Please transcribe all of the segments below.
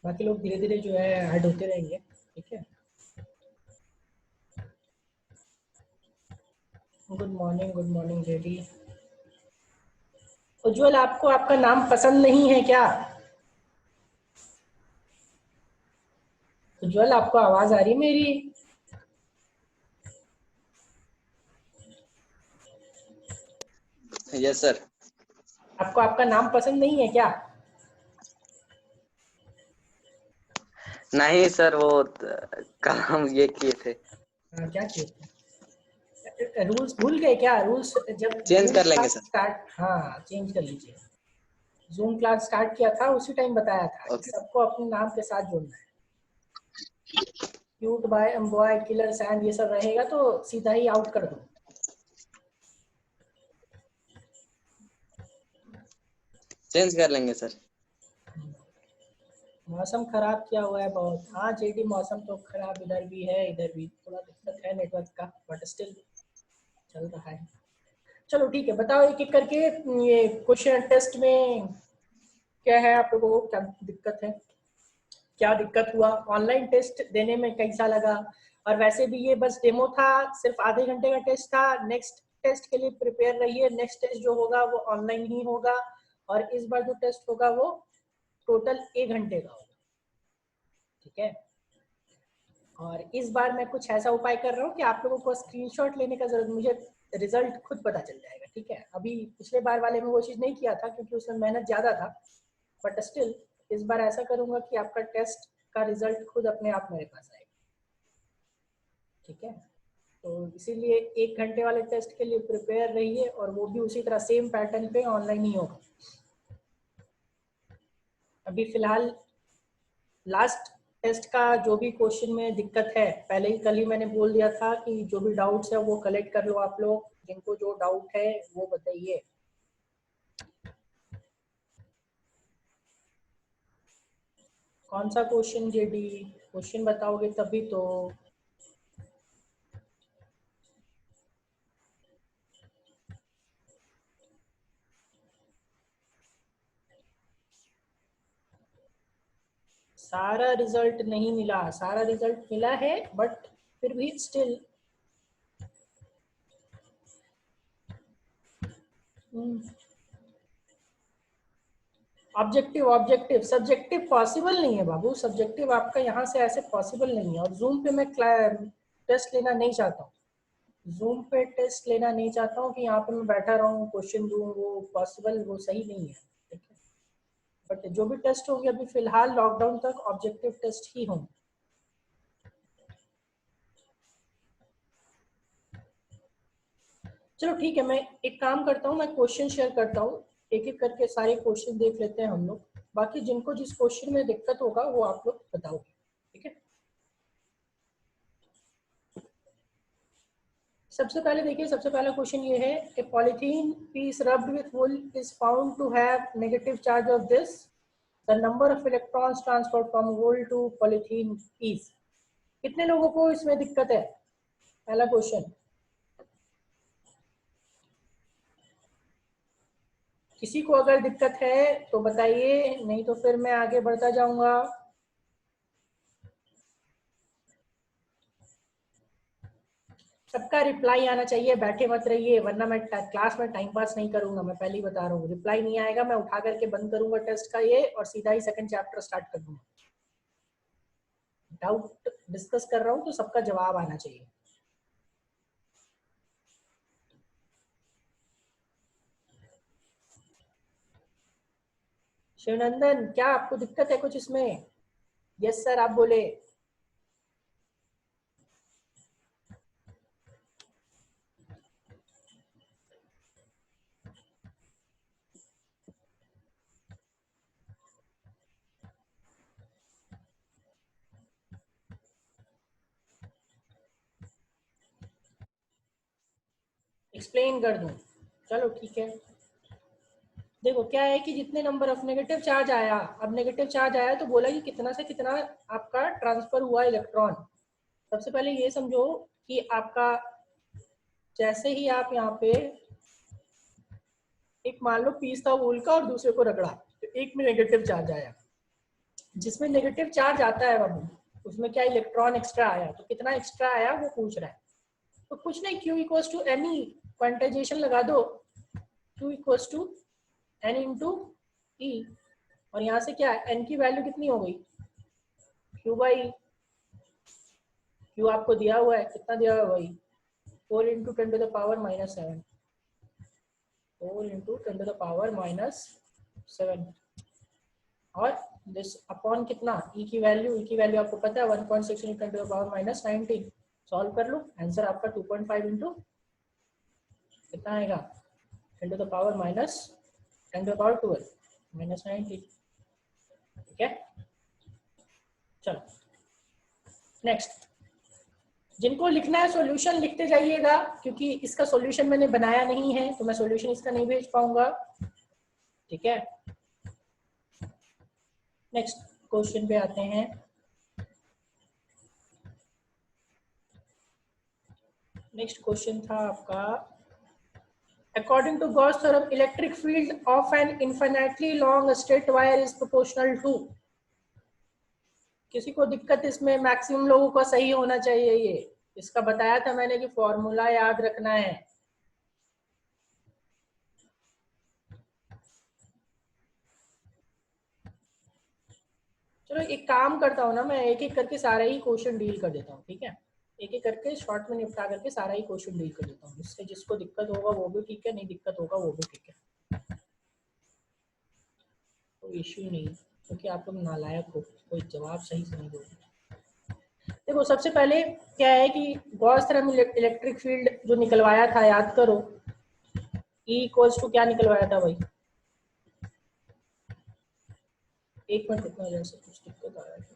बाकी लोग धीरे धीरे जो है ऐड होते रहेंगे, ठीक है। Good morning JD. उज्जवल, आपको आपका नाम पसंद नहीं है क्या? उज्जवल, आपको आवाज आ रही है मेरी? Yes sir. आपको आपका नाम पसंद नहीं है क्या? नहीं सर, वो कल हम ये किए थे। क्या किए थे? रूल्स भूल गए क्या? रूल्स जब चेंज जूम कर लेंगे क्लास सर। स्टार्ट, हाँ चेंज कर लीजिए। जूम क्लास स्टार्ट किया था उसी टाइम बताया था कि ओके। सबको अपने नाम के साथ जोड़ना है। Cute boy, boy, killer, sand, ये सब रहेगा तो सीधा ही आउट कर दो। चेंज कर लेंगे सर। मौसम खराब किया हुआ है बहुत। हाँ जेडी, मौसम तो खराब इधर भी है, इधर भी थोड़ा दिक्कत है नेटवर्क का, बट स्टिल चल रहा है। चलो ठीक है, बताओ एक एक करके। ये क्वेश्चन टेस्ट में क्या है, आप लोगों को क्या दिक्कत है, क्या दिक्कत हुआ, ऑनलाइन टेस्ट देने में कैसा लगा? और वैसे भी ये बस डेमो था, सिर्फ आधे घंटे का टेस्ट था। नेक्स्ट टेस्ट के लिए प्रिपेयर रहिए, नेक्स्ट टेस्ट जो होगा वो ऑनलाइन ही होगा। और इस बार जो टेस्ट होगा वो टोटल 1 घंटे का होगा, ठीक है। और इस बार मैं कुछ ऐसा उपाय कर रहा हूँ कि आप लोगों को स्क्रीनशॉट लेने का जरूरत, मुझे रिजल्ट खुद पता चल जाएगा, ठीक है। अभी पिछले बार वाले में वो चीज़ नहीं किया था क्योंकि उसमें मेहनत ज़्यादा था, बट स्टिल इस बार ऐसा करूंगा कि आपका टेस्ट का रिजल्ट खुद अपने आप मेरे पास आएगा, ठीक है। तो इसीलिए 1 घंटे वाले टेस्ट के लिए प्रिपेयर रहिए, और वो भी उसी तरह सेम पैटर्न पे ऑनलाइन ही होगा। अभी फिलहाल लास्ट टेस्ट का जो भी क्वेश्चन में दिक्कत है, पहले ही कल ही मैंने बोल दिया था कि जो भी डाउट्स है वो कलेक्ट कर लो, आप लोग जिनको जो डाउट है वो बताइए। कौन सा क्वेश्चन जेडी? क्वेश्चन बताओगे तभी तो। सारा रिजल्ट नहीं मिला, सारा रिजल्ट मिला है बट फिर भी still objective, objective subjective possible नहीं है बाबू, सब्जेक्टिव आपका यहाँ से ऐसे पॉसिबल नहीं है। और जूम पे मैं टेस्ट लेना नहीं चाहता हूँ, जूम पे टेस्ट लेना नहीं चाहता हूँ कि यहाँ पे मैं बैठा रहूँ क्वेश्चन दूँ, वो पॉसिबल, वो सही नहीं है, ठीक है। बट जो भी टेस्ट होंगे अभी फिलहाल लॉकडाउन तक ऑब्जेक्टिव टेस्ट ही होंगे। चलो ठीक है, मैं एक काम करता हूँ, मैं क्वेश्चन शेयर करता हूँ, एक एक करके सारे क्वेश्चन देख लेते हैं हम लोग। बाकी जिनको जिस क्वेश्चन में दिक्कत होगा वो आप लोग बताओगे, ठीक है। सबसे पहले देखिए, सबसे पहला क्वेश्चन ये है कि polythene piece rubbed with wool is found to have negative charge of this, the number of electrons transferred from wool to polythene piece. कितने लोगों को इसमें दिक्कत है? पहला क्वेश्चन। किसी को अगर दिक्कत है तो बताइए, नहीं तो फिर मैं आगे बढ़ता जाऊंगा। सबका रिप्लाई आना चाहिए, बैठे मत रहिए वरना मैं क्लास में टाइम पास नहीं करूंगा, मैं पहले ही बता रहा हूँ। रिप्लाई नहीं आएगा मैं उठा करके बंद करूंगा टेस्ट का ये, और सीधा ही सेकंड चैप्टर स्टार्ट कर दूंगा। डाउट डिस्कस कर रहा हूँ तो सबका जवाब आना चाहिए। शिवनंदन, क्या आपको दिक्कत है कुछ इसमें? यस सर आप बोले। एक्सप्लेन कर दूं? चलो ठीक है। देखो क्या है कि जितने नंबर ऑफ नेगेटिव चार्ज आया, अब नेगेटिव चार्ज आया तो बोला कि कितना से कितना आपका ट्रांसफर हुआ इलेक्ट्रॉन। सबसे पहले ये समझो कि आपका जैसे ही आप यहाँ पे एक मान लो पीस था वूल का और दूसरे को रगड़ा तो एक में नेगेटिव चार्ज आया, जिसमें नेगेटिव चार्ज आता है बाबू, उसमें क्या इलेक्ट्रॉन एक्स्ट्रा आया, तो कितना एक्स्ट्रा आया वो पूछ रहा है। तो कुछ नहीं, Q equals to n e, quantization लगा दो, Q equals to n into e, और यहाँ से क्या है, एन की वैल्यू कितनी हो गई, Q बाई, Q आपको दिया हुआ है, कितना दिया हुआ है भाई, 4 into 10 to the power minus 7, 4 into 10 to the power minus 7, और दिस अपॉन कितना, ई की वैल्यू आपको पता है 1.6 into 10 to the power minus 19, solve कर लो, आंसर आपका 2.5 इंटू कितना आएगा, 10 to the power minus 10 to the power 12 minus 19, ठीक है। चलो नेक्स्ट, जिनको लिखना है सॉल्यूशन लिखते जाइएगा, क्योंकि इसका सॉल्यूशन मैंने बनाया नहीं है तो मैं सॉल्यूशन इसका नहीं भेज पाऊंगा, ठीक है। नेक्स्ट क्वेश्चन पे आते हैं। नेक्स्ट क्वेश्चन था आपका, according to Gauss theorem electric field of an infinitely long straight wire is proportional to, किसी को दिक्कत इसमें, मैक्सिमम लोगों का सही होना चाहिए ये, इसका बताया था मैंने कि फॉर्मूला याद रखना है। चलो एक काम करता हूँ ना, मैं एक एक करके सारा ही क्वेश्चन डील कर देता हूँ, ठीक है, एक एक करके शॉर्ट में निपटा करके सारा ही क्वेश्चन डील कर देता हूँ, इससे जिसको दिक्कत होगा वो भी ठीक है, नहीं दिक्कत होगा वो भी ठीक है, तो इश्यू नहीं, क्योंकि आप लोग नालायक हो, कोई जवाब सही से नहीं दोगे। देखो सबसे पहले क्या है कि गॉस थ्योरम इलेक्ट्रिक फील्ड जो निकलवाया था याद करो, E इक्वल्स टू क्या निकलवाया था भाई, एक मिनट रुकना, जैसे कुछ दिक्कत आ रहा है,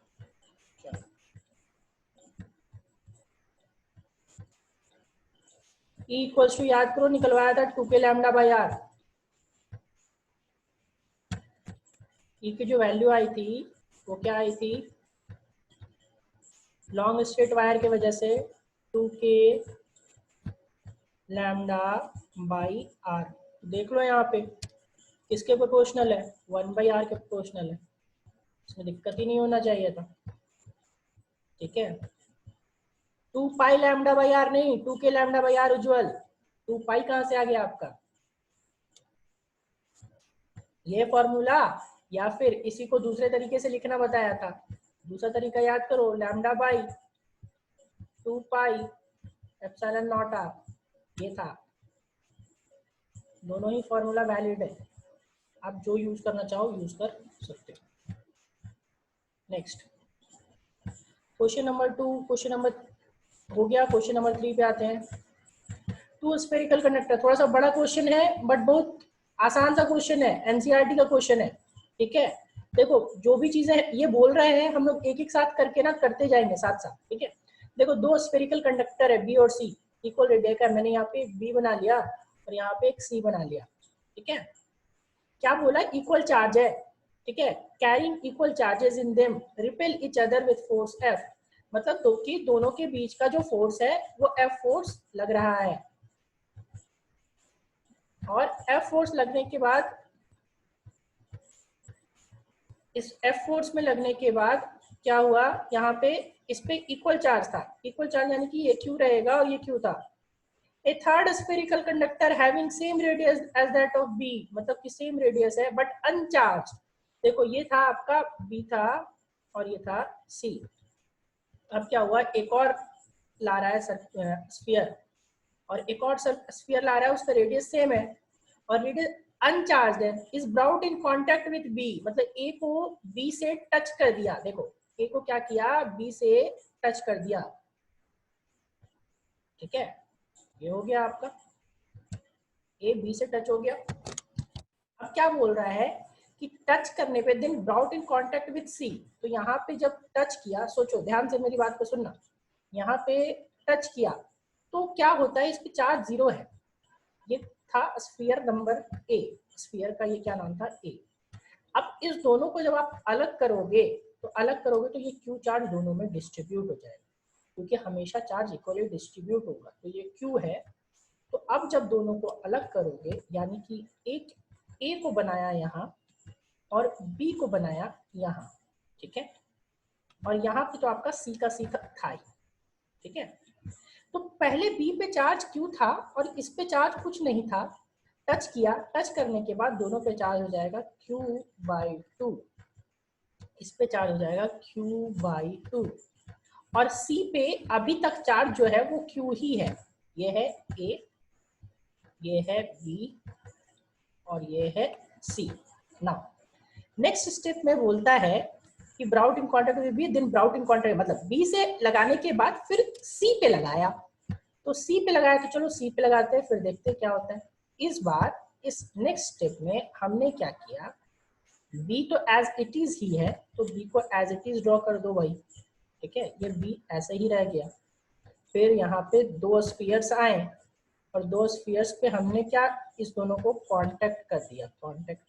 E इक्वल्स टू याद करो निकलवाया था 2k lambda by are, E की जो वैल्यू आई थी वो क्या आई थी, लॉन्ग स्ट्रेट वायर की वजह से 2k लैम्डा बाई आर, देख लो यहाँ पे किसके प्रोपोर्शनल है, 1 बाई आर के प्रोपोर्शनल है, इसमें दिक्कत ही नहीं होना चाहिए था, ठीक है। 2 पाई लैम्डा बाई आर नहीं, 2k लैम्डा बाई आर उज्जवल, 2 पाई कहाँ से आ गया आपका, ये फॉर्मूला, या फिर इसी को दूसरे तरीके से लिखना बताया था, दूसरा तरीका याद करो, lambda by 2 pi epsilon naught are, ये था, दोनों ही फॉर्मूला वैलिड है, आप जो यूज करना चाहो यूज कर सकते हो। Next question number 2, question number हो गया, क्वेश्चन नंबर 3 पे आते हैं। टू स्फेरिकल कंडक्टर, थोड़ा सा बड़ा क्वेश्चन है बट बहुत आसान सा क्वेश्चन है, एनसीईआरटी का क्वेश्चन है, ठीक है। देखो जो भी चीजें ये बोल रहे हैं हम लोग एक एक साथ करके ना करते जाएंगे साथ साथ, ठीक है। देखो दो स्फेरिकल कंडक्टर है बी और सी, इक्वल रेडियस का, मैंने यहाँ पे बी बना लिया और यहाँ पे एक सी बना लिया, ठीक है। क्या बोला, इक्वल चार्ज है, ठीक है, carrying equal charges in them repel each other with force F, मतलब दोनों के बीच का जो फोर्स है वो एफ फोर्स लग रहा है, और एफ फोर्स लगने के बाद, इस एफ फोर्स में लगने के बाद क्या हुआ, यहाँ पे इस पे इक्वल चार्ज था, इक्वल चार्ज यानी कि ये क्यू रहेगा और ये क्यू था। A third spherical conductor having same radius as that of B, मतलब कि सेम रेडियस है बट अनचार्ज, देखो ये था आपका बी था और ये था सी, अब क्या हुआ, एक और ला रहा है स्फीयर, और एक और स्फीयर ला रहा है, उसका रेडियस सेम है और रेडियस अनचार्ज है, is brought in contact with B, मतलब ए को बी से टच कर दिया, देखो ए को क्या किया, बी से टच कर दिया, ठीक है, ये हो गया आपका, ए बी से टच हो गया। अब क्या बोल रहा है कि टच करने पे then brought in contact with C, तो यहाँ पे जब टच किया, सोचो ध्यान से मेरी बात को सुनना, यहाँ पे टच किया तो क्या होता है, इस पे चार्ज 0 है, ये था स्फीयर नंबर ए, स्फीयर का ये क्या नाम था, ए। अब इस दोनों को जब आप अलग करोगे तो ये क्यू चार्ज दोनों में डिस्ट्रीब्यूट हो जाएगा, क्योंकि हमेशा चार्ज इक्वली डिस्ट्रीब्यूट होगा, तो ये क्यू है। तो अब जब दोनों को अलग करोगे, यानी कि एक ए को बनाया यहाँ और बी को बनाया यहाँ, ठीक है, और यहाँ पे तो आपका सी का सी था ही, ठीक है। तो पहले बी पे चार्ज क्यू था और इस पे चार्ज कुछ नहीं था, टच किया, टच करने के बाद दोनों पे चार्ज हो जाएगा Q/2, इस पे चार्ज हो जाएगा Q/2, और सी पे अभी तक चार्ज जो है वो Q ही है, ये है A, ये है B और ये है C। नाउ नेक्स्ट स्टेप में बोलता है कि brought in contact with B, then brought in contact, मतलब बी से लगाने के बाद फिर सी पे लगाया, तो सी पे लगाया, तो चलो सी पे लगाते हैं, फिर देखते हैं क्या होता है। इस बार इस नेक्स्ट स्टेप में हमने क्या किया, बी तो एज इट इज ही है, तो बी को एज इट इज ड्रॉ कर दो भाई, ठीक है, ये बी ऐसे ही रह गया। फिर यहाँ पे दो स्फीयर्स आए और दो स्फीयर्स पे हमने क्या, इस दोनों को कांटेक्ट कर दिया, कांटेक्ट।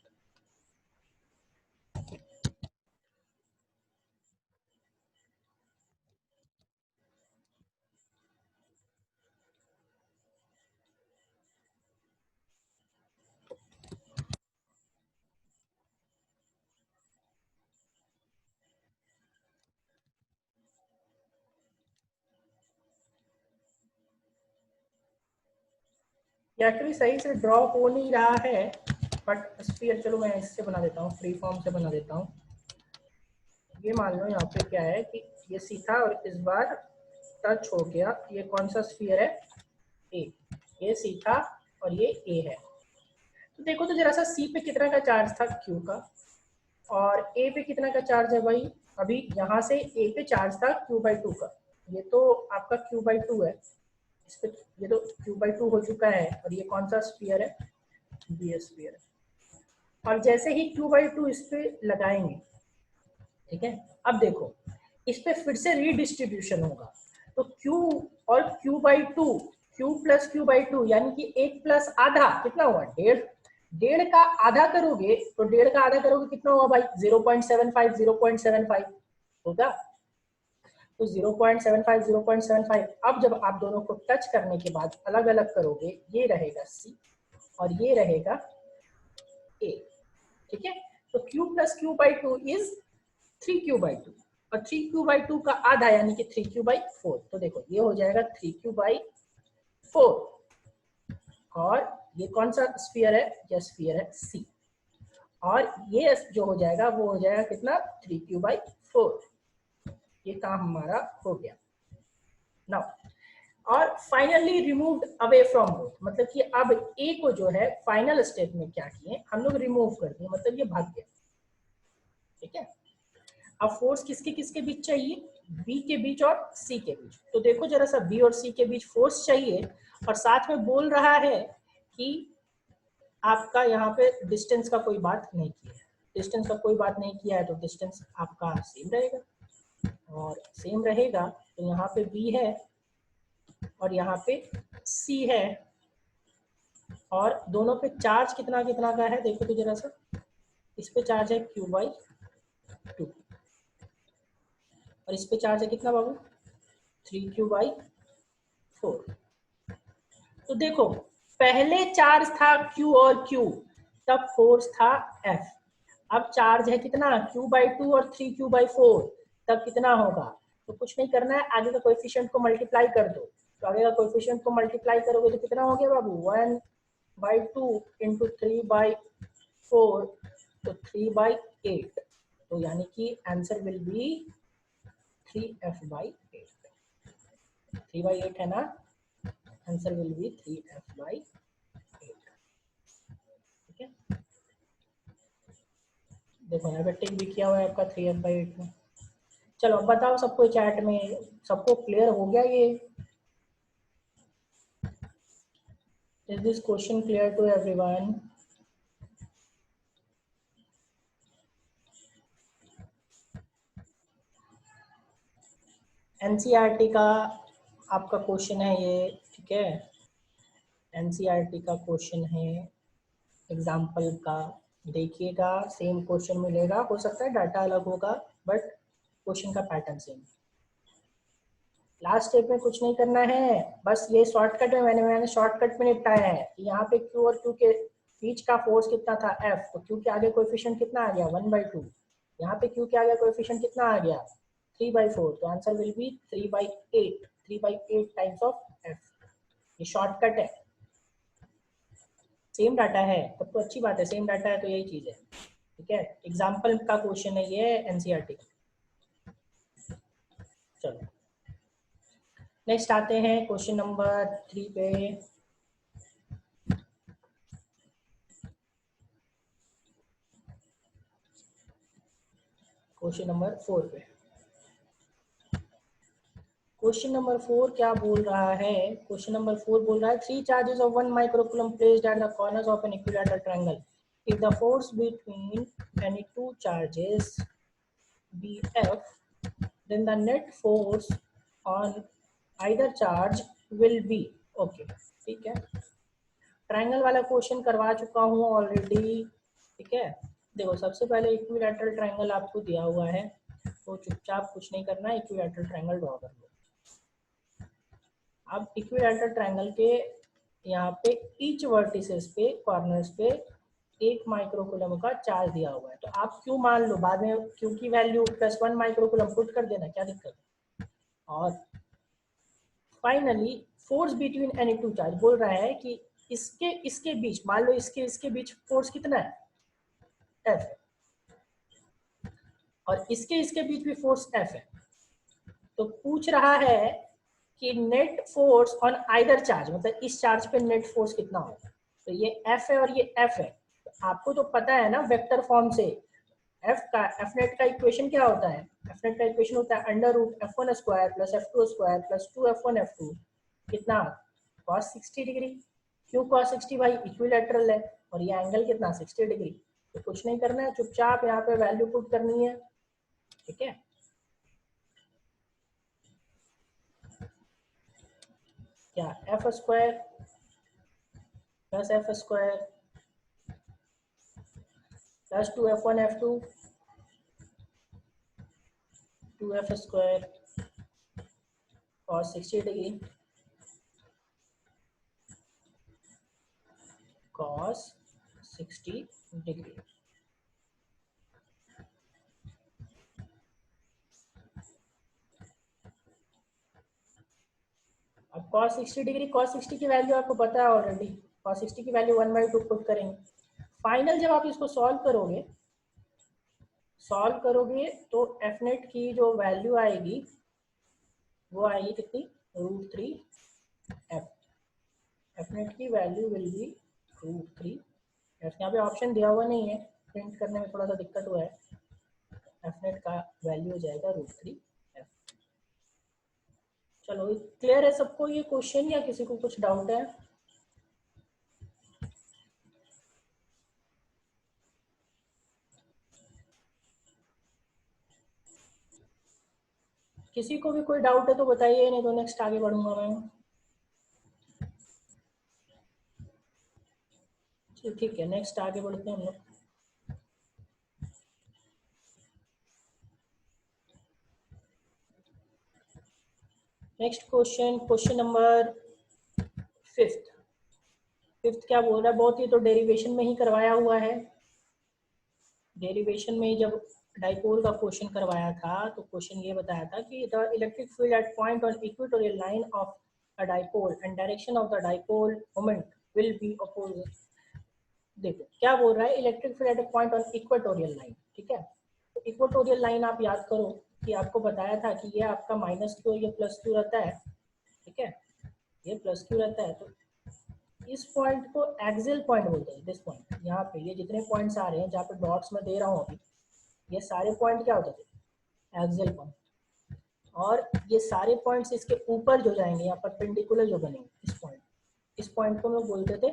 एक्चुअली सही से ड्रॉ हो नहीं रहा है, बट स्फीयर, चलो मैं इससे बना देता हूँ, फ्री फॉर्म से बना देता हूँ। ये मान लो यहाँ पे क्या है कि ये सी था और इस बार टच हो गया, ये कौन सा स्फीयर है, ए, ये सी था और ये ए है। तो देखो तो जरा सा सी पे कितना का चार्ज था, क्यू का, और ए पे कितना का चार्ज है भाई, अभी यहाँ से ए पे चार्ज था Q/2 का, ये तो आपका Q/2 है, इस पे ये तो Q/2 हो चुका है, और ये कौन सा स्फीयर है, बी स्फीयर है। और जैसे ही Q/2 इस पे लगाएंगे, ठीक है, अब देखो इस पे फिर से रीडिस्ट्रीब्यूशन होगा, तो Q और Q/2, Q प्लस Q/2 यानी कि 1 प्लस आधा कितना हुआ, डेढ़, डेढ़ का आधा करोगे तो डेढ़ का आधा करोगे कितना होगा भाई, 0.75, 0.75 होगा, तो 0.75, 0.75। अब जब आप दोनों को टच करने के बाद अलग अलग करोगे, ये रहेगा C और ये रहेगा A, ठीक है। तो Q plus Q/2 is 3Q/2, और 3Q/2 का आधा यानी कि 3Q/4, तो देखो ये हो जाएगा 3Q/4, और ये कौन सा स्फीयर है, ये स्फीयर है C, और ये जो हो जाएगा वो हो जाएगा कितना, 3Q/4, ये काम हमारा हो गया। नाउ और finally removed away from both, मतलब कि अब ए को जो है फाइनल स्टेप में क्या किए हम लोग, रिमूव कर दिए, मतलब ये भाग गया, ठीक है। अब फोर्स किसके किसके बीच चाहिए, बी के बीच और सी के बीच, तो देखो जरा सा बी और सी के बीच फोर्स चाहिए, और साथ में बोल रहा है कि आपका यहाँ पे डिस्टेंस का कोई बात नहीं किया है, डिस्टेंस का कोई बात नहीं किया है, तो डिस्टेंस आपका सेम रहेगा, और सेम रहेगा तो यहाँ पे बी है और यहाँ पे सी है, और दोनों पे चार्ज कितना कितना का है, देखो तो जरा सा, इस पे चार्ज है Q/2 और इस पे चार्ज है कितना बाबू, 3Q/4। तो देखो पहले चार्ज था Q और Q, तब फोर्स था F, अब चार्ज है कितना Q/2 और 3Q/4, तब कितना होगा, तो कुछ नहीं करना है, आगे का कोएफिशिएंट को मल्टीप्लाई कर दो, तो आगे का कोएफिशिएंट को मल्टीप्लाई करोगे तो कितना हो गया बाबू, 1/2 इंटू 3/4, तो 3/8, तो यानी कि आंसर विल बी 3F/8, 3/8 है ना, आंसर विल बी 3F/8, ठीक है। देखो यहाँ पे टिक भी किया हुआ है आपका 3F/8 में। चलो अब बताओ सबको चैट में, सबको क्लियर हो गया ये, is this question clear to everyone? NCERT का आपका क्वेश्चन है ये, ठीक है, एनसीईआरटी का क्वेश्चन है, एग्जाम्पल का देखिएगा, सेम क्वेश्चन मिलेगा, हो सकता है डाटा अलग होगा बट क्वेश्चन का पैटर्न सेम। लास्ट स्टेप में कुछ नहीं करना है, बस ये शॉर्टकट में मैंने शॉर्टकट में निपटाया है। यहाँ पे Q और Q के बीच का फोर्स कितना था F, तो Q के आगे कोएफिशिएंट कितना आ गया 1/2, यहाँ पे क्यू क्या आ गया, कोएफिशिएंट कितना आ गया 3/4, तो answer will be 3/8, 3/8 times of F. ये शॉर्टकट है, सेम डाटा है तब तो अच्छी बात है, सेम डाटा है तो यही चीज है, ठीक है। एग्जाम्पल का क्वेश्चन है ये एनसीईआरटी। चलो नेक्स्ट आते हैं क्वेश्चन नंबर 3 पे। क्वेश्चन नंबर 4 पे, क्वेश्चन नंबर 4 क्या बोल रहा है, क्वेश्चन नंबर 4 बोल रहा है 3 charges of 1 microcoulomb placed at the corners of an equilateral triangle, if the force between any two charges be F, then the net force on either charge will be, okay ठीक है। Triangle वाला question करवा चुका हूँ already, ठीक है। देखो सबसे पहले इक्विलैटरल ट्रायंगल आपको दिया हुआ है, तो चुपचाप कुछ नहीं करना है, इक्विलैटरल ट्रायंगल ड्रॉ कर लो। अब इक्विलैटरल ट्रायंगल के यहाँ पे ईच वर्टिसेस पे कॉर्नर्स पे 1 माइक्रोकूलम का चार्ज दिया हुआ है, तो आप क्यू मान लो, बाद में क्यू की वैल्यू +1 माइक्रोकूलम पुट कर देना, क्या दिक्कत है। और finally force between any two charge बोल रहा है कि इसके बीच, मान लो इसके बीच फोर्स कितना है F, और इसके बीच भी फोर्स F है, तो पूछ रहा है कि net force on either charge, मतलब इस चार्ज पे नेट फोर्स कितना होगा। तो ये F है और ये F है, तो आपको तो पता है ना वेक्टर फॉर्म से F नेट का इक्वेशन क्या होता है, F नेट का इक्वेशन होता है √F1² + F2² + 2F1F2 कितना cos 60 डिग्री। क्यों cos 60 भाई, इक्विलैटरल है और ये एंगल कितना 60 डिग्री। तो कुछ नहीं करना है, चुपचाप यहाँ पे वैल्यू पुट करनी है, ठीक है। क्या F² + F² + 2F1F2 2F² cos 60 degree cos 60 degree. अब cos 60 डिग्री, cos 60 की वैल्यू आपको पता है ऑलरेडी, cos 60 की वैल्यू 1/2 पुट करेंगे। फाइनल जब आप इसको सॉल्व करोगे तो एफ नेट की जो वैल्यू आएगी वो आएगी कितनी, √3 एफ नेट की वैल्यू विल बी √3 एफ। यहाँ पे ऑप्शन दिया हुआ नहीं है, प्रिंट करने में थोड़ा सा दिक्कत हुआ है, एफ नेट का वैल्यू हो जाएगा √3 एफ। चलो क्लियर है सबको ये क्वेश्चन, या किसी को कुछ डाउट है। किसी को भी कोई डाउट है तो बताइए, नहीं तो नेक्स्ट आगे बढ़ूंगा मैं। ठीक है नेक्स्ट आगे बढ़ते हैं हम लोग। Next question, question number 5th क्या बोल रहा है, बहुत ही तो डेरिवेशन में ही करवाया हुआ है। डेरिवेशन में जब डाइपोल का क्वेश्चन करवाया था तो क्वेश्चन ये बताया था कि the electric field at point on equatorial line of a dipole and direction of the dipole moment will be opposite. देखो क्या बोल रहा है, electric field at point on equatorial line, ठीक है। तो इक्वेटोरियल लाइन आप याद करो कि आपको बताया था कि ये आपका -Q, ये +Q रहता है, ठीक है, ये +Q रहता है। तो इस पॉइंट को एक्सियल पॉइंट बोलते हैं, दिस पॉइंट, यहाँ पे ये जितने पॉइंट्स आ रहे हैं जहाँ पे डॉट्स में दे रहा हूँ अभी, ये सारे पॉइंट क्या होते थे, एक्सियल पॉइंट। और ये सारे पॉइंट्स इसके ऊपर जो जाएंगे या परपेंडिकुलर जो बनेंगे, इस पॉइंट को हम लोग बोलते थे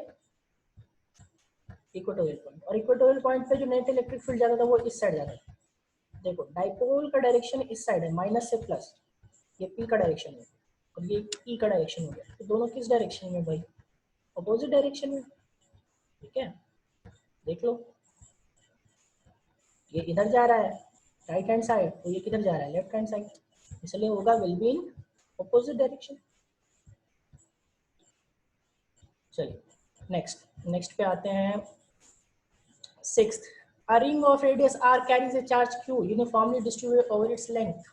इक्वेटोरियल पॉइंट। और इक्वेटोरियल पॉइंट पे जो नेट इलेक्ट्रिक फील्ड जाता था वो इस साइड जाता था। देखो डाइपोल का डायरेक्शन इस साइड है, माइनस से प्लस, ये पी का डायरेक्शन है और ये ई का डायरेक्शन हो गया, तो दोनों किस डायरेक्शन में भाई, अपोजिट डायरेक्शन में, ठीक है। देख लो ये इधर जा रहा है राइट हैंड साइड, तो ये किधर जा रहा है लेफ्ट हैंड साइड, इसलिए होगा will be in opposite direction. चलिए नेक्स्ट पे आते हैं 6th। A ring of radius r carries a charge q uniformly distributed over its length.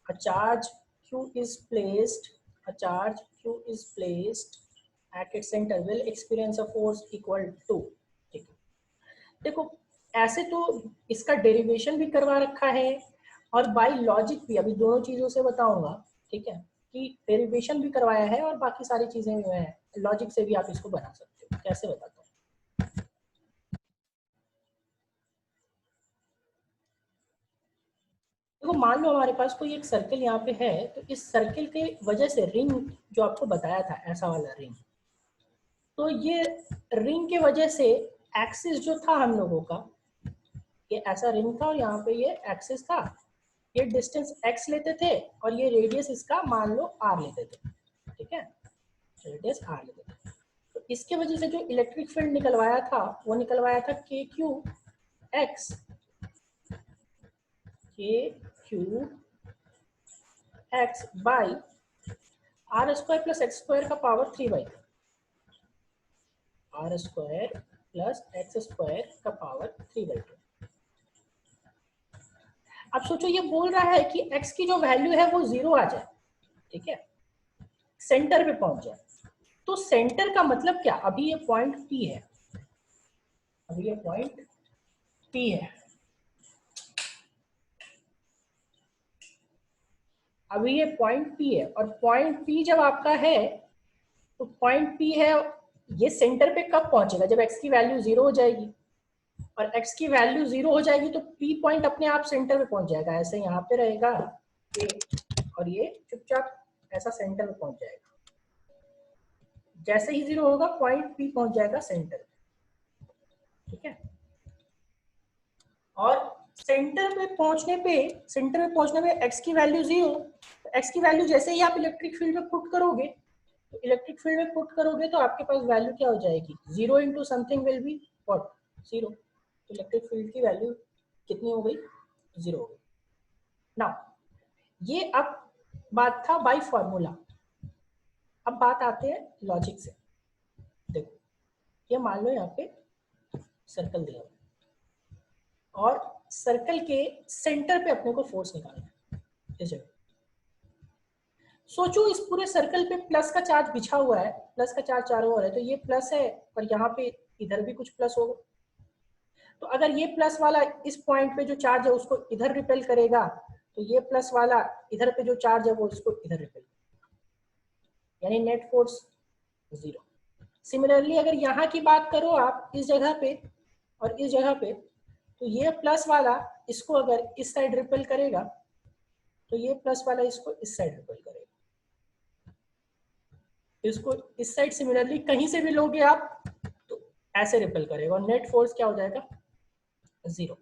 A charge q is placed at its center will experience a force equal to, ठीक है। देखो ऐसे तो इसका डेरिवेशन भी करवा रखा है और बाय लॉजिक भी, अभी दोनों चीजों से बताऊंगा, ठीक है, कि डेरिवेशन भी करवाया है और बाकी सारी चीजें भी है, लॉजिक से भी आप इसको बना सकते हो। कैसे बताता हूँ, देखो मान लो हमारे पास कोई एक सर्कल यहाँ पे है, तो इस सर्कल के वजह से रिंग जो आपको बताया था ऐसा वाला रिंग, तो ये रिंग के वजह से एक्सिस जो था हम लोगों का, ये ऐसा रिंग था और यहाँ पे ये एक्सिस था, ये डिस्टेंस x लेते थे और ये रेडियस इसका मान लो r लेते थे, ठीक है, रेडियस r लेते थे। तो इसके वजह से जो इलेक्ट्रिक फील्ड निकलवाया था वो निकलवाया था k q x by r square plus x square का power 3/3, r square plus x square का पावर 3/2। अब सोचो ये बोल रहा है कि x की जो वैल्यू है वो 0 आ जाए, ठीक है, सेंटर पे पहुंच जाए। तो सेंटर का मतलब क्या, अभी ये पॉइंट P है, अभी ये पॉइंट P है, अभी ये पॉइंट P है, और पॉइंट P जब आपका है तो पॉइंट P है, ये सेंटर पे कब पहुंचेगा, जब x की वैल्यू 0 हो जाएगी, और x की वैल्यू 0 हो जाएगी तो P पॉइंट अपने आप सेंटर पे पहुंच जाएगा, ऐसे यहाँ पे रहेगा ये, और ये चुपचाप ऐसा सेंटर पे पहुंच जाएगा। जैसे ही 0 होगा पॉइंट P पहुंच जाएगा सेंटर पे, ठीक है। और सेंटर पे पहुंचने पे x की वैल्यू 0, x की वैल्यू जैसे ही आप इलेक्ट्रिक फील्ड में पुट करोगे, तो इलेक्ट्रिक फील्ड में पुट करोगे तो आपके पास वैल्यू क्या हो जाएगी, 0 into something will be what, 0। Electric field की वैल्यू कितनी हो गई, 0 हो गई ना। ये अब बात था बाय फॉर्मूला। अब बात आते हैं लॉजिक से। देखो ये मान लो यहाँ पे सर्कल दिया और सर्कल के सेंटर पे अपने को फोर्स निकालना है इस जगह। सोचो इस पूरे सर्कल पे प्लस का चार्ज बिछा हुआ है, प्लस का चार्ज चारों ओर है, तो ये प्लस है और यहाँ पे इधर भी कुछ प्लस होगा। तो अगर ये प्लस वाला इस पॉइंट पे जो चार्ज है उसको इधर रिपेल करेगा, तो ये प्लस वाला इधर पे जो चार्ज है वो इसको इधर रिपेल करेगा, यानी नेट फोर्स 0। सिमिलरली अगर यहाँ की बात करो आप इस जगह पे और इस जगह पे, तो ये प्लस वाला इसको अगर इस साइड रिपेल करेगा, तो ये प्लस वाला इसको इस साइड रिपेल करेगा, इसको इस साइड सिमिलरली कहीं से भी लोगे आप तो ऐसे रिपेल करेगा, और नेट फोर्स क्या हो जाएगा, 0।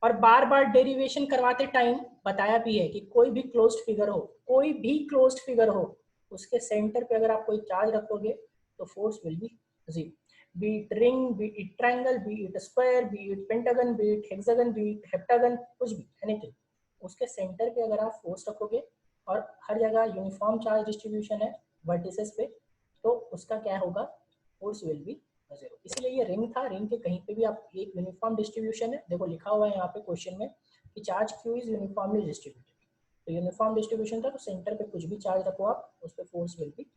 और बार बार डेरिवेशन करवाते टाइम बताया भी है कि कोई भी क्लोज्ड फिगर हो, उसके सेंटर पे अगर आप कोई चार्ज रखोगे तो force will B 0। be it ring, be it triangle, be it square, be it pentagon, be it hexagon, be it heptagon, कुछ भी एनीथिंग, उसके सेंटर पे अगर आप फोर्स रखोगे और हर जगह यूनिफॉर्म चार्ज डिस्ट्रीब्यूशन है वर्टिसेस पे, तो उसका क्या होगा, फोर्स विल बी 0। इसलिए ये रिंग था, रिंग के कहीं पे भी आप एक यूनिफॉर्म डिस्ट्रीब्यूशन है, देखो लिखा हुआ है यहाँ पे क्वेश्चन में कि charge Q is uniformly distributed, तो यूनिफॉर्म डिस्ट्रीब्यूशन था, तो सेंटर पे कुछ भी चार्ज रखो आप उस पर force will be.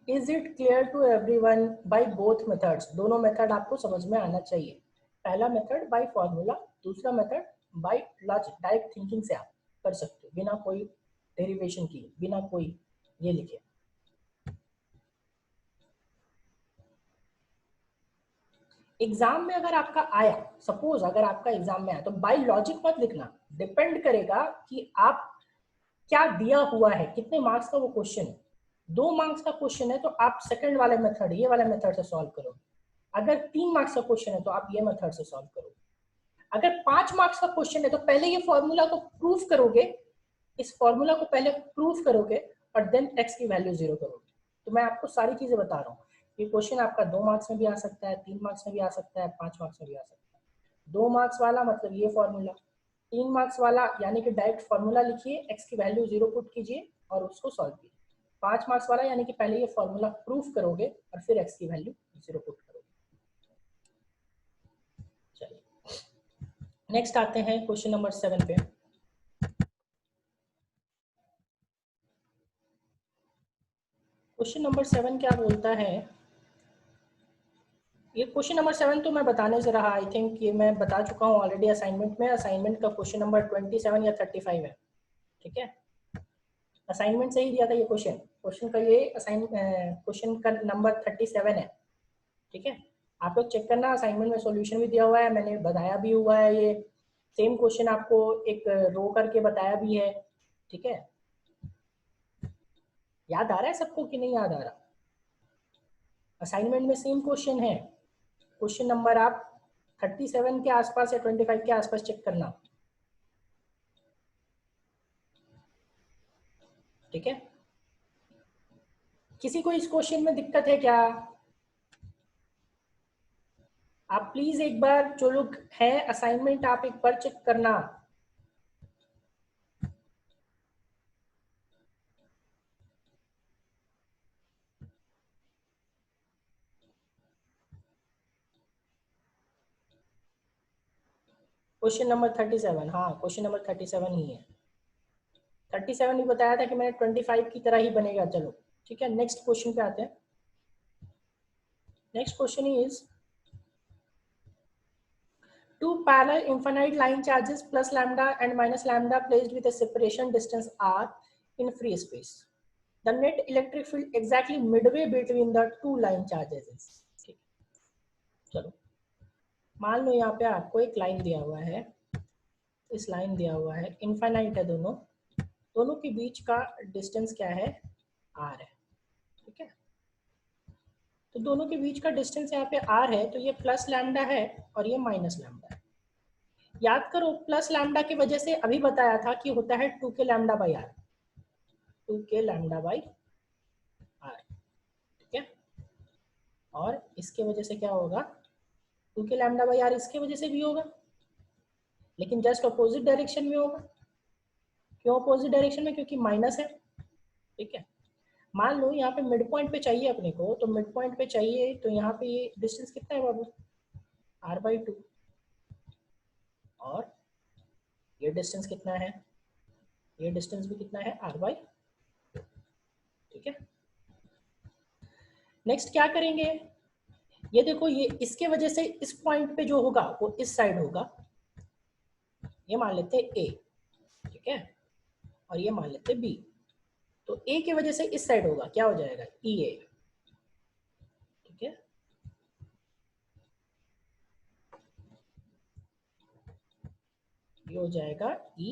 Is it clear to everyone by both methods, दोनों मेथड आपको समझ में आना चाहिए। पहला मेथड बाय फॉर्मूला, दूसरा method by logic, direct thinking से आप कर सकते हो बिना कोई डेरिवेशन किए, बिना कोई ये लिखे। एग्जाम में अगर आपका आया, सपोज अगर आपका एग्जाम में आया, तो बाय लॉजिक मत लिखना, डिपेंड करेगा कि आप क्या दिया हुआ है, कितने मार्क्स का वो क्वेश्चन है। 2 मार्क्स का क्वेश्चन है तो आप सेकंड वाले मेथड, ये वाला मेथड से सॉल्व करोगे। अगर 3 मार्क्स का क्वेश्चन है तो आप ये मेथड से सॉल्व करोगे। अगर 5 मार्क्स का क्वेश्चन है तो पहले ये फॉर्मूला को प्रूफ करोगे, इस फॉर्मूला को पहले प्रूफ करोगे और देन एक्स की वैल्यू 0 करोगे। तो मैं आपको सारी चीजें बता रहा हूँ। ये क्वेश्चन आपका 2 मार्क्स में भी आ सकता है, 3 मार्क्स में भी आ सकता है, 5 मार्क्स में भी आ सकता है। 2 मार्क्स वाला मतलब ये फॉर्मूला, 3 मार्क्स वाला यानी कि डायरेक्ट फॉर्मूला लिखिए, एक्स की वैल्यू 0 पुट कीजिए और उसको सॉल्व कीजिए। 5 मार्क्स वाला यानी कि पहले ये फॉर्मूला प्रूफ करोगे और फिर एक्स की वैल्यू 0 पुट करोगे। नेक्स्ट आते हैं क्वेश्चन नंबर 7 पे। क्वेश्चन नंबर 7 क्या बोलता है, ये क्वेश्चन नंबर 7 तो मैं बताने से रहा, आई थिंक ये मैं बता चुका हूँ ऑलरेडी असाइनमेंट में। असाइनमेंट का क्वेश्चन नंबर 27 या 35 है, ठीक है। असाइनमेंट से ही दिया था ये क्वेश्चन, क्वेश्चन का ये क्वेश्चन का नंबर 37 है, ठीक है। आप लोग चेक करना, असाइनमेंट में सॉल्यूशन भी दिया हुआ है, मैंने बताया भी हुआ है। ये सेम क्वेश्चन आपको एक रो करके बताया भी है, ठीक है। याद आ रहा है सबको कि नहीं याद आ रहा? असाइनमेंट में सेम क्वेश्चन है, क्वेश्चन नंबर आप 37 के आसपास या 25 के आसपास चेक करना, ठीक है। किसी को इस क्वेश्चन में दिक्कत है क्या? आप प्लीज एक बार, जो लोग हैं असाइनमेंट, आप एक बार चेक करना। क्वेश्चन नंबर 37, हाँ क्वेश्चन नंबर 37 ही है। 37 भी बताया था कि मैंने 25 की तरह ही बनेगा। चलो ठीक है, नेक्स्ट क्वेश्चन पे आते हैं। Next question is two parallel infinite line charges plus lambda and minus lambda placed with a separation distance r in free space. The net electric field exactly midway between the two line charges is. ठीक, चलो मान लो यहाँ पे आपको एक line दिया हुआ है, इस लाइन दिया हुआ है, इनफाइनाइट है दोनों, दोनों के बीच का डिस्टेंस क्या है? r है, ठीक है। तो दोनों के बीच का डिस्टेंस यहाँ पे r है, तो ये प्लस लैम्डा है और ये माइनस लैम्डा है। याद करो, प्लस लैम्डा की वजह से अभी बताया था कि होता है 2k lambda by R, 2k lambda by R, ठीक है। और इसके वजह से क्या होगा? 2k लैम्डा बाई आर इसके वजह से भी होगा, लेकिन जस्ट अपोजिट डायरेक्शन में होगा। क्यों अपोजिट डायरेक्शन में? क्योंकि माइनस है, ठीक है। मान लो यहाँ पे मिड पॉइंट पे चाहिए अपने को, तो मिड पॉइंट पे चाहिए तो यहाँ पे ये डिस्टेंस कितना है बाबू? r/2। और ये डिस्टेंस कितना है? ये डिस्टेंस भी कितना है? r/2, ठीक है। नेक्स्ट क्या करेंगे? ये देखो, ये इसके वजह से इस पॉइंट पे जो होगा वो इस साइड होगा, ये मान लेते हैं ए, ठीक है, और ये मान लेते हैं बी। तो ए की वजह से इस साइड होगा, क्या हो जाएगा? ई ए, ठीक है। ये हो जाएगा ई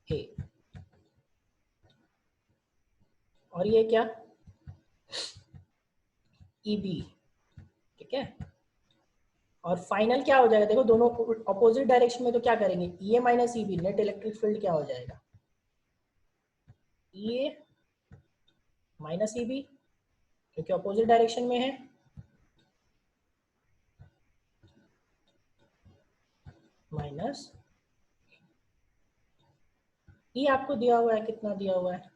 ए, और ये क्या? ई बी, ठीक है। और फाइनल क्या हो जाएगा? देखो दोनों अपोजिट डायरेक्शन में, तो क्या करेंगे? E A minus E B, net electric field क्या हो जाएगा? E A minus E B, क्योंकि अपोजिट डायरेक्शन में है, माइनस ई आपको दिया हुआ है, कितना दिया हुआ है?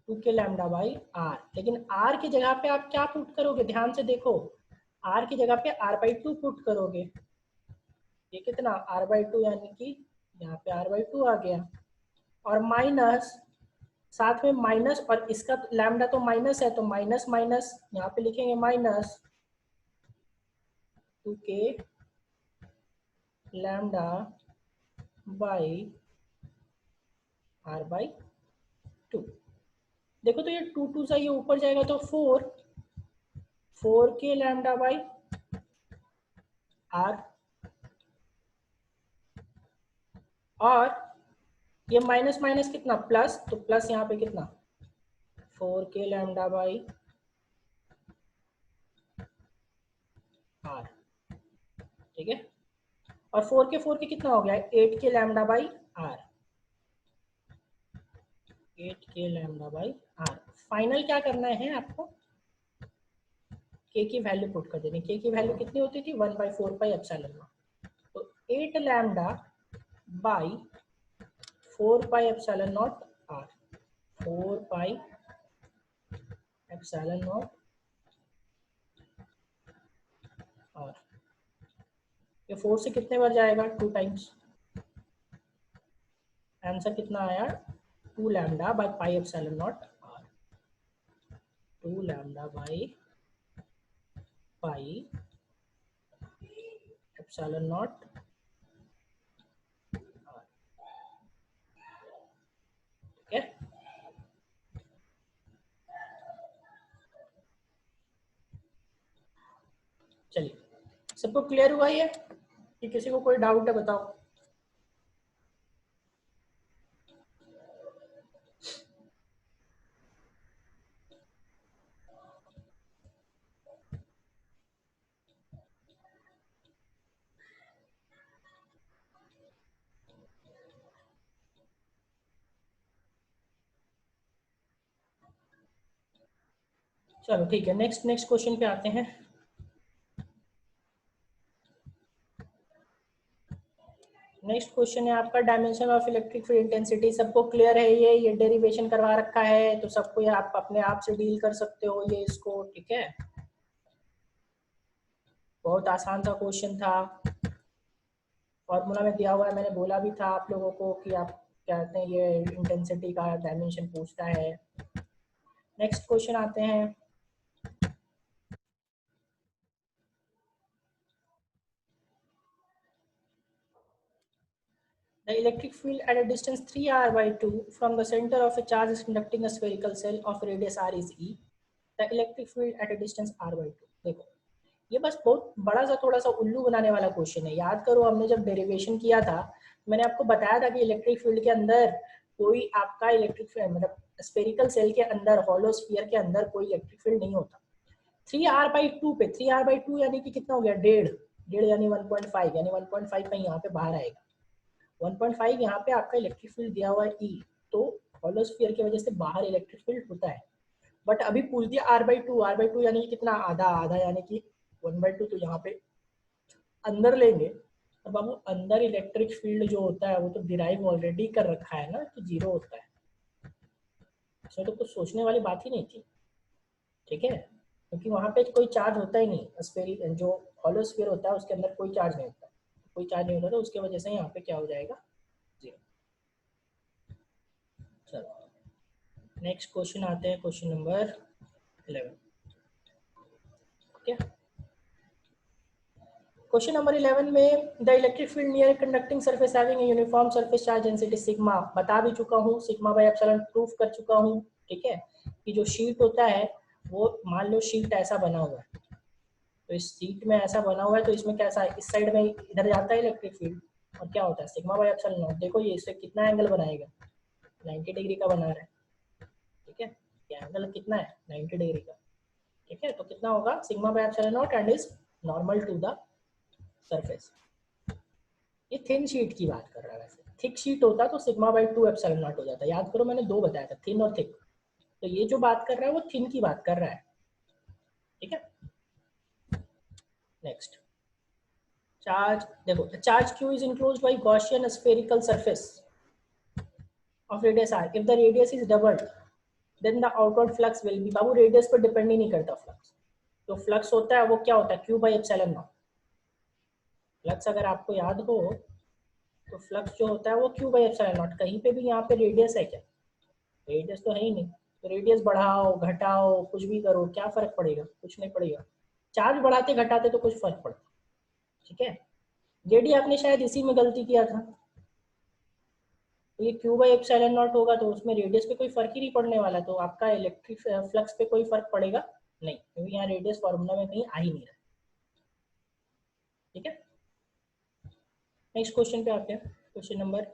2k lambda by R. लेकिन आर की जगह पे आप क्या पुट करोगे? ध्यान से देखो, आर की जगह पे r/2 पुट करोगे। ये कितना? r/2, यानी कि यहाँ पे r/2 आ गया, और माइनस, साथ में माइनस, और इसका लैम्डा तो माइनस है, तो माइनस माइनस यहाँ पे लिखेंगे minus 2k lambda by r/2। देखो तो ये 2 से ये ऊपर जाएगा तो 4k लैम्डा बाई आर, और ये माइनस माइनस कितना? प्लस, तो प्लस यहाँ पे कितना? 4k लैम्डा बाई आर, ठीक है। और 4k कितना हो गया? 8k lambda by R, 8k lambda by R. Final क्या करना है आपको? k की वैल्यू पुट कर देनी। k की वैल्यू कितनी होती थी? 1/4 पाई एप्सिलॉन नॉट। तो 8 lambda by 4 pi epsilon naught R, 4 pi epsilon naught are. ये 4 से कितने बार जाएगा? 2 टाइम्स। आंसर कितना आया? 2 lambda by pi epsilon naught R. 2 lambda by pi epsilon naught R. ठीक है, चलिए सबको क्लियर हुआ ये कि किसी को कोई डाउट है? बताओ। चलो ठीक है, नेक्स्ट क्वेश्चन पे आते हैं। नेक्स्ट क्वेश्चन है आपका dimension of electric field intensity. सबको क्लियर है? ये डेरिवेशन करवा रखा है तो सबको ये आप अपने आप से डील कर सकते हो ये इसको। ठीक है, बहुत आसान सा क्वेश्चन था, फॉर्मूला में दिया हुआ है। मैंने बोला भी था आप लोगों को कि आप कहते हैं ये इंटेंसिटी का डायमेंशन पूछता है। नेक्स्ट क्वेश्चन आते हैं। The electric field at a distance 3r by 2 from the center of a charge is conducting a spherical cell of radius r is e. The electric field at a distance r by 2. देखो ये बस बहुत बड़ा सा थोड़ा सा उल्लू बनाने वाला क्वेश्चन है। याद करो हमने जब डेरिवेशन किया था मैंने आपको बताया था कि इलेक्ट्रिक फील्ड के अंदर कोई आपका इलेक्ट्रिक फील्ड मतलब स्फेरिकल सेल के अंदर हॉलो स्फीयर के अंदर कोई इलेक्ट्रिक फील्ड नहीं होता। 3r/2 पे 3r/2 यानी कि कितना हो गया? डेढ़ यानी 1.5 यानी 1.5 कहीं यहाँ पे बाहर आएगा। 1.5 यहाँ पे आपका इलेक्ट्रिक फील्ड दिया हुआ है E, तो हॉलो स्फीयर की वजह से बाहर इलेक्ट्रिक फील्ड होता है। बट अभी पूछ दिया r/2 यानी कि कितना? आधा यानी कि 1/2, तो यहाँ पे अंदर लेंगे तो बाबू अंदर इलेक्ट्रिक फील्ड जो होता है वो तो डिराइव ऑलरेडी कर रखा है ना, तो 0 होता है। इसमें तो कुछ सोचने वाली बात ही नहीं थी। ठीक है, क्योंकि वहाँ पे कोई चार्ज होता ही नहीं। स्फेरिक जो हॉलो स्फीयर होता है उसके अंदर कोई चार्ज नहीं होता, कोई चार्ज नहीं होता, तो उसके वजह से यहाँ पे क्या हो जाएगा? 0। चलो नेक्स्ट क्वेश्चन आते हैं, क्वेश्चन नंबर 11। ठीक है, क्वेश्चन नंबर 11 में the electric field near conducting surface having a uniform surface charge density sigma. बता भी चुका हूँ, सिग्मा बाय एप्सिलॉन प्रूफ कर चुका हूँ। ठीक है, कि जो शीट होता है वो मान लो शीट ऐसा बना हुआ है, तो इस शीट में ऐसा बना हुआ है तो इसमें कैसा है? इस साइड में इधर जाता है इलेक्ट्रिक फील्ड और क्या होता है? Sigma by epsilon not. देखो ये इससे कितना एंगल बनाएगा? 90 डिग्री का बना रहा है। ठीक है, ये एंगल कितना है? 90 डिग्री का। ठीक है, तो कितना होगा? Sigma by epsilon naught and is normal to the surface. ये थिन शीट की बात कर रहा है। वैसे थिक शीट होता तो सिग्मा बाय 2 एप्सिलॉन नॉट हो जाता। याद करो मैंने 2 बताया था, थिन और थिक। तो ये जो बात कर रहा है वो थिन की बात कर रहा है। ठीक है, नेक्स्ट चार्ज देखो, charge q is enclosed by Gaussian spherical surface of radius r. If the radius is doubled, then the outward flux will be। Babu radius पर डिपेंड ही नहीं करता फ्लक्स। जो फ्लक्स होता है वो क्या होता है? q by epsilon not. Flux अगर आपको याद हो तो फ्लक्स जो होता है वो q by epsilon नॉट। कहीं पे भी यहाँ पे रेडियस है क्या? रेडियस तो है ही नहीं, तो रेडियस बढ़ाओ घटाओ कुछ भी करो क्या फर्क पड़ेगा? कुछ नहीं पड़ेगा। चार्ज बढ़ाते घटाते तो कुछ फर्क पड़ता। ठीक है, जेडी आपने शायद इसी में गलती किया था। तो ये क्यू बाई एप्सिलॉन नॉट होगा तो उसमें रेडियस पे कोई फर्क ही नहीं पड़ने वाला, तो आपका इलेक्ट्रिक फ्लक्स पे कोई फर्क पड़ेगा नहीं, क्योंकि यहाँ रेडियस फॉर्मूला में कहीं आ ही नहीं रहा। ठीक है, नेक्स्ट क्वेश्चन पे आते हैं, क्वेश्चन नंबर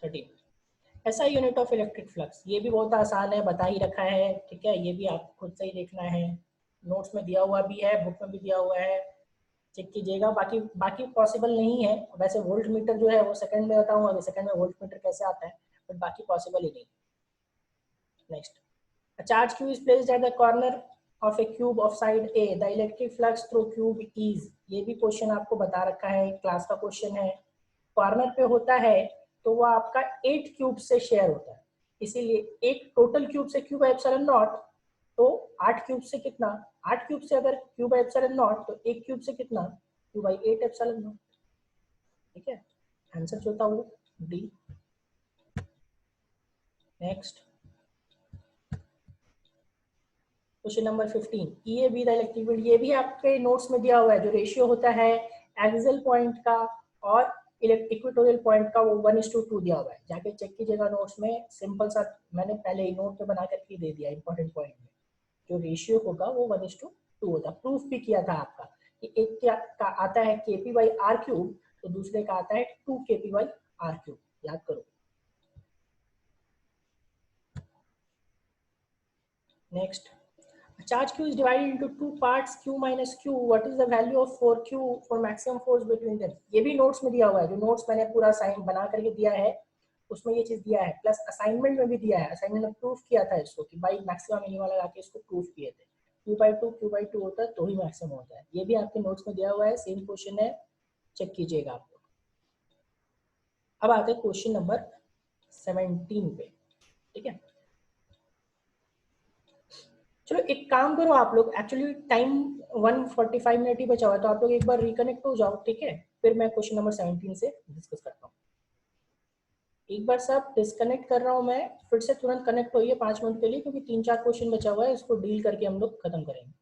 13। ऐसा यूनिट ऑफ इलेक्ट्रिक फ्लक्स, ये भी बहुत आसान है, बता ही रखा है। ठीक है, ये भी आपको खुद से ही देखना है, नोट्स में दिया हुआ भी है, बुक में भी दिया हुआ है, चेक कीजिएगा। बाकी बाकी पॉसिबल नहीं है। वैसे वोल्ट मीटर जो है वो सेकंड में बताऊंगा, अभी सेकंड में वोल्ट मीटर कैसे आता है, बट बाकी पॉसिबल ही नहीं। Next, a charge q is placed at the corner of a cube of side a, the electric flux through cube is। ये भी क्वेश्चन आपको बता रखा है, क्लास का क्वेश्चन है। कॉर्नर पे होता है तो वो आपका 8 क्यूब से शेयर होता है, इसीलिए एक टोटल क्यूब से क्यूब एप्सिलॉन नॉट, तो 8 क्यूब से कितना? 8 क्यूब से अगर क्यूब एप्सिलॉन नॉट तो एक क्यूब से कितना? Q/8 epsilon not. ठीक है, आंसर जो था वो डी। नेक्स्ट क्वेश्चन नंबर 15, ये भी डाइलेक्ट्रिक फील्ड, ये भी आपके नोट्स में दिया हुआ है। जो रेशियो होता है एक्सियल पॉइंट का और इक्वेटोरियल पॉइंट का, वो 1:2 दिया हुआ है। जाके चेक कीजिएगा नोट्स में, सिंपल सा मैंने पहले ही नोट में बना करके दे दिया इंपॉर्टेंट पॉइंट में। जो रेशियो होगा वो 1:2 होता है। प्रूफ भी किया था आपका कि एक का आता है kp/r³, तो दूसरे का आता है 2 kp/r³। याद करो। Next, charge q is divided into two parts, q minus q. What is the value of 4q for maximum force between them? ये भी नोट्स में दिया हुआ है। जो नोट्स मैंने पूरा साइन बना करके दिया है उसमें ये चीज दिया है, प्लस असाइनमेंट में भी दिया है। असाइनमेंट में प्रूफ किया था इसको कि भाई मैक्सिमम मिनिमम लगा के इसको प्रूफ किए थे। q/2 होता है तो ही मैक्सिमम होता है। ये भी आपके नोट्स में दिया हुआ है, सेम क्वेश्चन है, चेक कीजिएगा आप लोग। अब आते हैं क्वेश्चन नंबर 17 पे। ठीक है, चलो एक काम करो आप लोग, एक्चुअली टाइम 1:45 मिनट ही बचा हुआ है, तो आप लोग एक बार रिकनेक्ट हो जाओ। ठीक है, फिर मैं क्वेश्चन नंबर 17 से डिस्कस करता हूँ। एक बार सब डिस्कनेक्ट कर रहा हूँ मैं, फिर से तुरंत कनेक्ट होइए 5 मिनट के लिए, क्योंकि 3-4 क्वेश्चन बचा हुआ है, इसको डील करके हम लोग खत्म करेंगे।